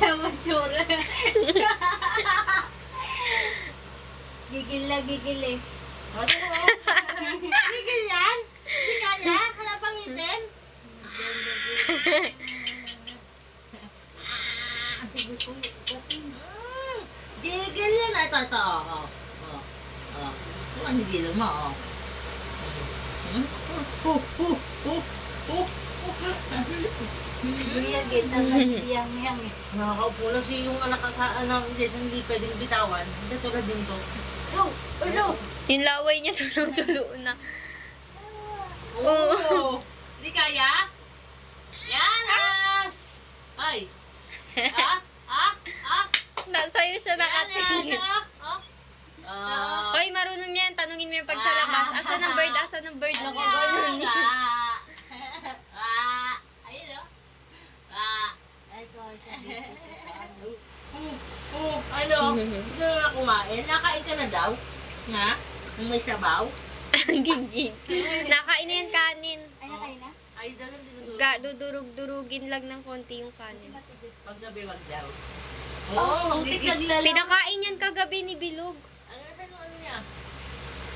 Matsura. Gigil na gigil eh. Gigil yan? Hindi kaya? Halapang ngipin? Sugo-sugo. Gigil yan. Ito. Ang gigil mo, Buyag eh, talagang hiyang-hiyang eh. Nakakaupo na yung anak sa anak hindi pwedeng bitawan. Hindi tulad din to. Go! Ulo! Yung laway niya tulo-tulo na. Oo. Di kaya? Yan! Ay! Sa'yo siya nakatingin. Hoy, marunong yan. Tanungin mo yung pag sa labas. Asan ang bird? Asan ang bird? Nakaganon niya. Ayun o. Ay, sorry siya. Busy siya sa ano. Ano? Hindi ka na kumain? Nakain ka na daw? Nga? Nung may sabaw? Gigig. Nakain na yan kanin. Ay, nakain na? Ay, dalang dinuduro. Dudurug-durugin lang ng konti yung kanin. Pag gabi wag daw. Oo, butik naglalaw. Pinakain yan kagabi ni Bilog. Ano saan yung ano niya?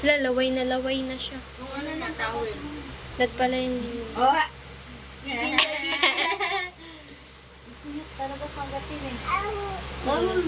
Laway na siya. Yung ano niya tawid. That pala yung... Oh! Gusto niya talaga panggatin eh. Oh.